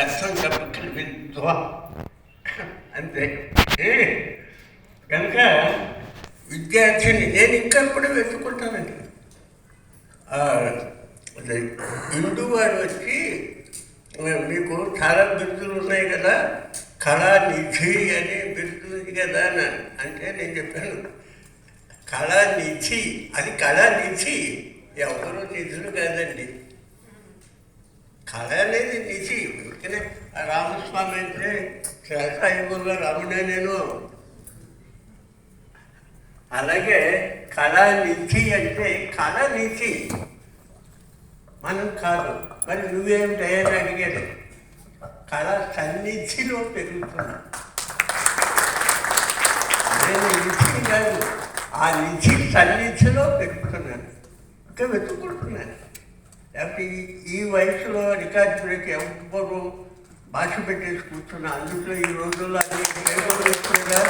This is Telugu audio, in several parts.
అర్థం కల్పించవా అంతే. కనుక విద్యార్థిని నేను ఇంకా కూడా వెతుకుంటానండి. హిందూ వాడు వచ్చి మీకు చాలా బిరుదులు ఉన్నాయి కదా, కళానిధి అనే బిరుదు ఉంది కదా అని అంటే నేను చెప్పాను, కళానిధి అది కళానిధి, ఎవరో నిధులు కాదండి. కళ అనేది నిధి. అందుకనే రామస్వామి అంటే శ్రేషాయుగంలో రాముడే నేను. అలాగే కళానిధి అంటే కళానిధి మనం కాదు. మరి నువ్వేమిటని అడిగాడు. కళ సన్నిధిలో పెరుగుతున్నా. నేను నిధి కాదు, ఆ నిధి సన్నిధిలో పెరుగుతున్నాను, ఇంకా వెతుక్కుంటున్నాను. లేకపోతే ఈ వయసులో రికార్డు బ్రేక్ ఎవ్వరు భాష పెట్టేసి కూర్చున్నా. అందులో ఈ రోజుల్లో అన్ని టేబుల్ న్యూస్ కదా,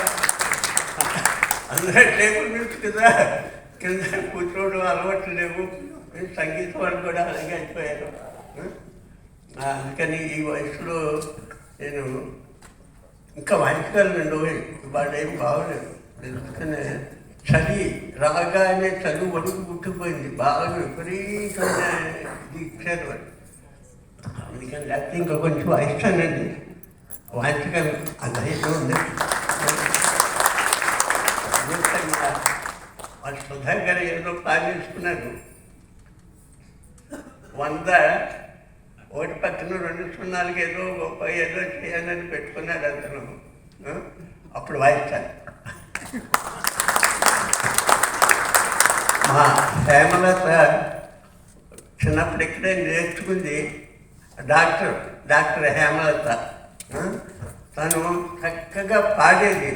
అందరూ టేబుల్ న్యూస్ కదా, కింద కూర్చోవడం అలవాట్లు లేవు. సంగీతం వాళ్ళు కూడా అలాగే అయిపోయారు. అందుకని ఈ వయసులో నేను ఇంకా వాయించగలను. వాళ్ళు ఏం బాగోలేదు. ఎందుకనే చలి రాగానే చదువు వడుకు పుట్టిపోయింది. బాగా విపరీతమైన ఇది ఇచ్చారు వాళ్ళు. అందుకని లేకపోతే ఇంకా కొంచెం వాయిస్తానండి, వాయించగలను. అందరిలో ఉంది. వాళ్ళు సుధాకర్ ఏదో ప్లాన్ చేసుకున్నారు. 100 ఒకటి పక్కన 2 సున్నాలకి ఏదో గొప్ప ఏదో చేయాలని పెట్టుకున్నాడు అతను. అప్పుడు వాయిస్తాను. మా హేమలత చిన్నప్పుడు ఇక్కడే నేర్చుకుంది. డాక్టర్ హేమలత. తను చక్కగా పాడేది.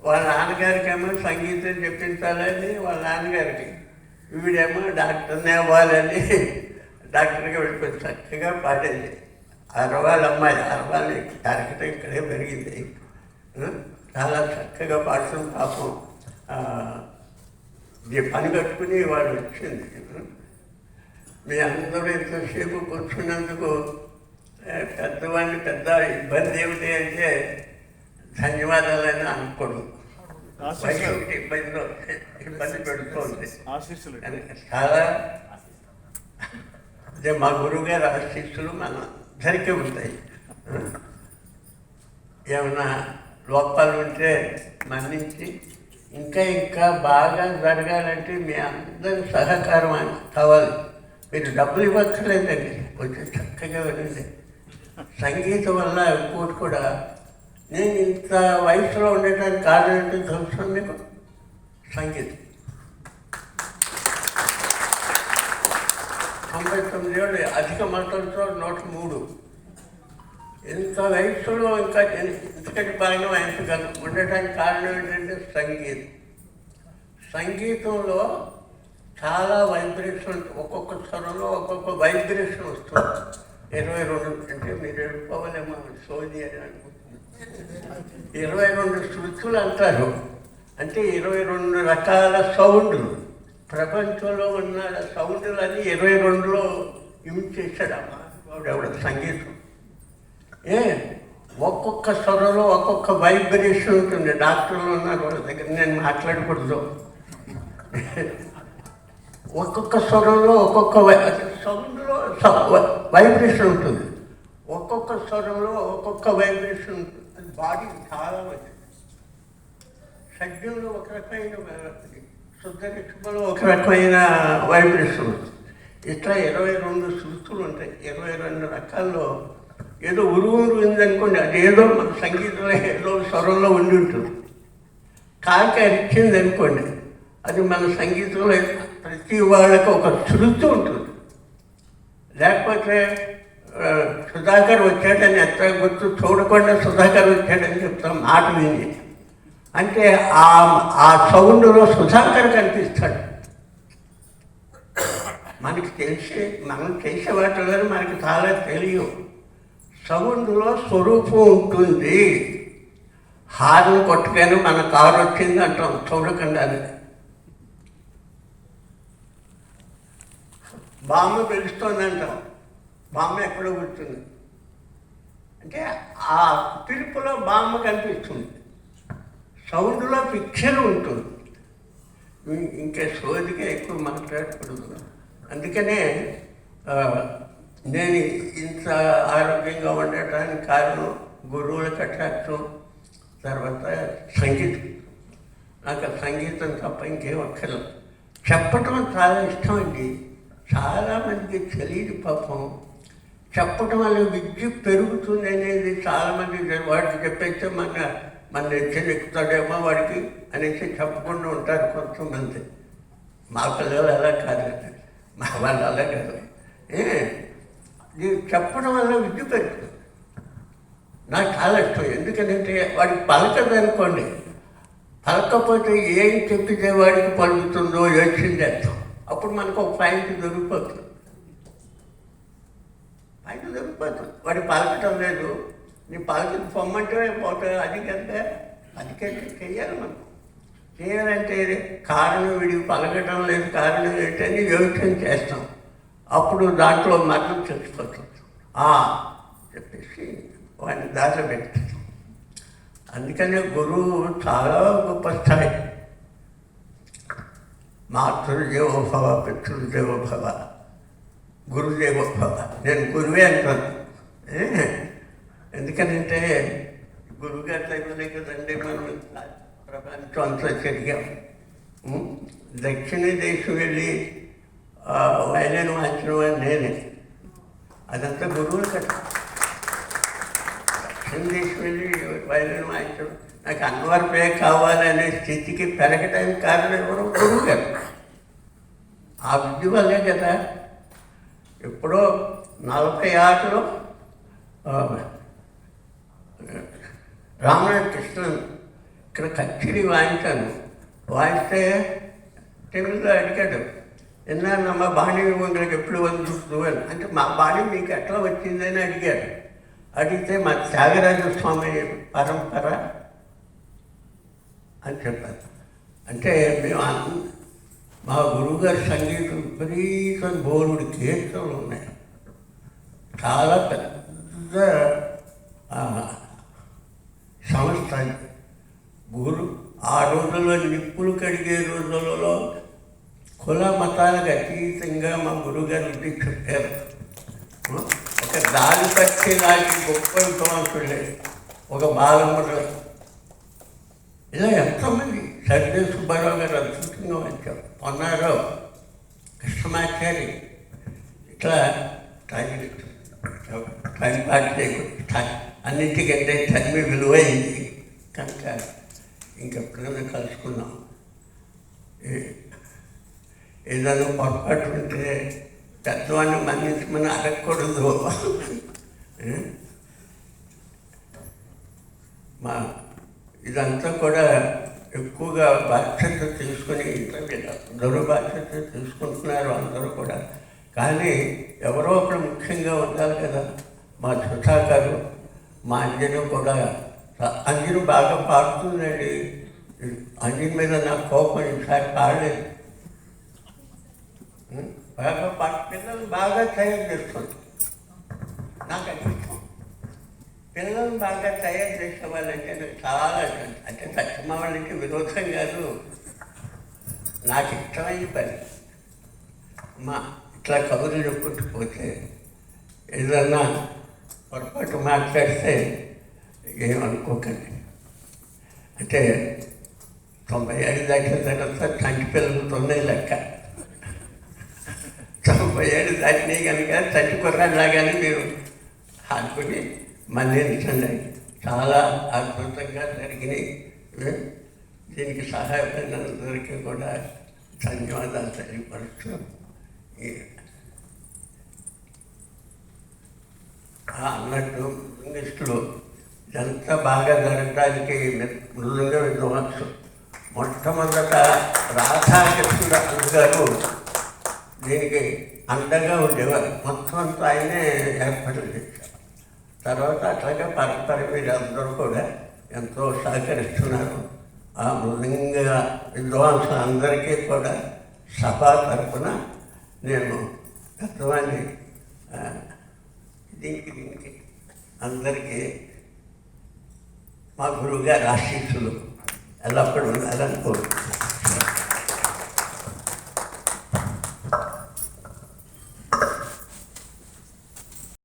వాళ్ళ నాన్నగారికి ఏమో సంగీతం చెప్పించాలని వాళ్ళ నాన్నగారికి, వీడేమో డాక్టర్ని అవ్వాలని డాక్టర్గా వెళ్ళిపోయి చక్కగా పాడేది. అరవాళ్ళ అమ్మాయి, అరవాళ్ళ క్యారెక్టర్ ఇక్కడే పెరిగింది. చాలా చక్కగా పాడుతుంది. పాపం పని కట్టుకుని వాడు వచ్చింది. మీ అందరూ ఎంతసేపు కూర్చున్నందుకు పెద్దవాడిని పెద్ద ఇబ్బంది ఏమిటి అంటే ధన్యవాదాలని అనుకోడు. ఇబ్బంది పెడుతుంది. చాలా అదే మా గురువుగారు ఆశీస్సులు మన అందరికీ ఉంటాయి. ఏమైనా లోపాలు ఉంటే మన్నించి ఇంకా బాగా జరగాలంటే మీ అందరి సహకారం కావాలి. మీరు డబ్బులు ఇవ్వక్కర్లేదండి, కొంచెం చక్కగా వినండి. సంగీతం వల్ల ఇంకోటి కూడా, నేను ఇంత వయసులో ఉండటానికి కారణం ఏంటో తెలుసు మీకు? సంగీతం. 99 ఏళ్ళు అధిక మాటలతో 103. ఇంత వయసులో ఇంకా ఇంతకంటే బాగా వాయించగలను ఉండటానికి కారణం ఏంటంటే సంగీతంలో చాలా వైబ్రేషన్, ఒక్కొక్క స్వరంలో ఒక్కొక్క వైబ్రేషన్ వస్తుంది. 22 అంటే మీరు వెళ్ళిపోవాలేమో సోది అని అనుకుంటున్నాను. 22 శృతులు అంటారు. అంటే 22 రకాల సౌండ్లు. ప్రపంచంలో ఉన్న సౌండ్లన్నీ 22లో ఇమిట్ చేశాడు ఎవడ సంగీతం. ఒక్కొక్క స్వరంలో ఒక్కొక్క వైబ్రేషన్ ఉంటుంది. డాక్టర్లు ఉన్నారు, వాళ్ళ దగ్గర నేను మాట్లాడకూడదు. ఒక్కొక్క స్వరంలో ఒక్కొక్క సౌండ్లో వైబ్రేషన్ ఉంటుంది. ఒక్కొక్క స్వరంలో ఒక్కొక్క వైబ్రేషన్ ఉంటుంది. అది బాడీ చాలా మంచిది. సజ్ఞంలో ఒక రకమైన, శుద్ధ రిక్షలో ఒక రకమైన వైబ్రేషన్ ఉంటుంది. ఇట్లా 22 శృతులు ఉంటాయి. 22 రకాల్లో ఏదో ఉరువు ఉందనుకోండి, అది ఏదో మన సంగీతంలో ఏదో స్వరంలో ఉండి ఉంటుంది. కాకి అరిచింది అనుకోండి, అది మన సంగీతంలో ప్రతి వాళ్ళకి ఒక శృతి ఉంటుంది. లేకపోతే సుధాకర్ వచ్చాడని ఎత్త గుర్తు చూడకుండా సుధాకర్ వచ్చాడని చెప్తాం మాట విని. అంటే ఆ సౌండ్లో సుధాకర్ కనిపిస్తాడు. మనకి మనం చేసే వాటిలో మనకి చాలా తెలియవు. సౌండ్లో స్వరూపం ఉంటుంది. హార్న్ కొట్టుకొని మన కారు వచ్చింది అంటాం చూడకుండా. బామ్మ పిలుస్తుంది అంటాం, బామ్మ ఎక్కడో కూర్చుంది. అంటే ఆ పిలుపులో బామ్మ కనిపిస్తుంది, సౌండ్లో పిక్చర్ ఉంటుంది. ఇంకా సోదిగా ఎక్కువ మాట్లాడకూడదు. అందుకనే నేను ఇంత ఆరోగ్యంగా ఉండటానికి కారణం గురువుల కటాక్షం, తర్వాత సంగీతం. నాకు సంగీతం తప్ప ఇంకేం అక్కర్లేదు. చెప్పటం చాలా ఇష్టం అండి. చాలామందికి తెలియదు పాపం. చెప్పటం వల్ల విద్య పెరుగుతుంది అనేది చాలామంది వాడికి చెప్పేస్తే మన నెచ్చెలు ఎక్కుతాడేమో వాడికి అనేసి చెప్పకుండా ఉంటారు కొంతమంది. మా పిల్లలు అలా కాదు, మా వాళ్ళు అలా కాదు. చెప్పడం వల్ల విద్య పెరుగుతుంది. నాకు చాలా ఇష్టం. ఎందుకంటే వాడికి పలకదనుకోండి, పలకపోతే ఏం చెప్పితే వాడికి పలుకుతుందో యోచన చేస్తాం. అప్పుడు మనకు ఒక పాయింట్ దొరికిపోతుంది. వాడు పలకటం లేదు, నీ పలకి పొమ్మంటే పోతుంది. అది కంటే అదికంటే చెయ్యాలి. మనం చేయాలంటే కారణం వీడికి పలకటం లేదు, కారణం ఏంటని యోచన చేస్తాం. అప్పుడు దాంట్లో మరణం చచ్చిపోతుంది చెప్పేసి వాడిని దారిలో పెడతాం. అందుకనే గురువు చాలా గొప్ప స్థాయి. మాతృదేవోభవ, పితృదేవోభవ, గురుదేవోభవ. నేను గురువే అంటాను. ఎందుకనంటే గురువుగారి దగ్గరనే కదండి మనం ప్రపంచం అంతా తిరిగాం. దక్షిణ దేశం వెళ్ళి వైలిన్ వాయించడం అని నేనే. అదంతా గురువులు కదా. దక్షిణ దేశం వెళ్ళి వైలిన్ వాయించడం, నాకు అన్నవరపే కావాలనే స్థితికి పెరగడానికి కారణం ఎవరు? గురువు గారు. ఆ విద్య వల్లే కదా. ఎప్పుడో 46లో రామనాథ్ కృష్ణన్ ఇక్కడ కచ్చిడి వాయించాను. వాయిస్తే తెలుగులో అడిగాడు, ఎన్నారమ్మ బాణి உங்களுக்கு ఎప్పుడు వందుతుంది అని. అంటే మా బాణి మీకు ఎట్లా వచ్చిందని అడిగాడు. అడిగితే మా త్యాగరాజ స్వామి పరంపర అని చెప్పారు. అంటే మేము మా గురువుగారి సంగీతం విపరీతం బోరుడు కీర్తనలు ఉన్నాయి. చాలా పెద్ద సంస్థ గురు. ఆ రోజుల్లో నిప్పులు కడిగే రోజులలో కుల మతాలకు అతీతంగా మా గురువుగారు ఉండి చెప్పారు. ఒక దారి పట్టి లాంటి గొప్ప విద్వాంసులే, ఒక బాలమ్మలు, ఇలా ఎంతోమంది. సర్దే సుబ్బారావు గారు అద్భుతంగా వచ్చారు, పొన్నారావు, కృష్ణమాచారి, ఇట్లా అన్నింటికంటే తల్లి విలువైంది కనుక ఇంకెప్పుడైనా కలుసుకున్నాం. ఏదైనా పొరపాటు ఉంటే పెద్దవాడిని మన్నించమని అడగకూడదు. ఇదంతా కూడా ఎక్కువగా బాధ్యత తీసుకుని అందరూ బాధ్యత తీసుకుంటున్నారు అందరూ కూడా. కానీ ఎవరో ఒకరు ముఖ్యంగా ఉండాలి కదా. మా సుధాకరు, మా అంజను కూడా. అంజను బాగా పాడుతుందండి. అంజన్ మీద నాకు కోపం, ఈసారి పాడలేదు. బాగా పిల్లలు బాగా తయారు చేస్తుంది. నాకు అనిపిస్తాం పిల్లలను బాగా తయారు చేసే వాళ్ళంటే నాకు చాలా అంటే సత్యమ వాళ్ళకి విరోధం కాదు, నాకు ఇష్టమైన పని. ఇట్లా కబుర్లు చెప్పుకుంటూ పోతే ఏదన్నా పొరపాటు మాట్లాడితే ఏమనుకోకండి. అంటే 97 దాటిన తర్వాత చంటి పిల్లలతోనే లెక్క. 97 దాటినాయి కనుక చంటి కుర్రాలాగానే మీరు అనుకుని మళ్ళించండి. చాలా అద్భుతంగా జరిగినాయి. దీనికి సహాయపడినందరికీ కూడా ధన్యవాదాలు తెలియపరుస్తూ, అన్నట్టు మృదంగిస్టులు ఎంత బాగా జరగడానికి మృదంగ విద్వాంసు మొట్టమొదట రాధాకృష్ణుడు గారు దీనికి అండగా ఉండేవారు. మొత్తం అంతా ఆయనే ఏర్పాట్లు చేశారు. తర్వాత అట్లాగే పరస్పర వీరందరూ కూడా ఎంతో సహకరిస్తున్నారు. ఆ మృదంగ విద్వాంసులందరికీ కూడా సభా తరఫున నేను పెద్దవాడిని దీనికి అందరికీ మా గురువుగారి ఆశీస్సులు ఎల్లప్పుడూ ఉండాలని కోరుకుంటున్నాను.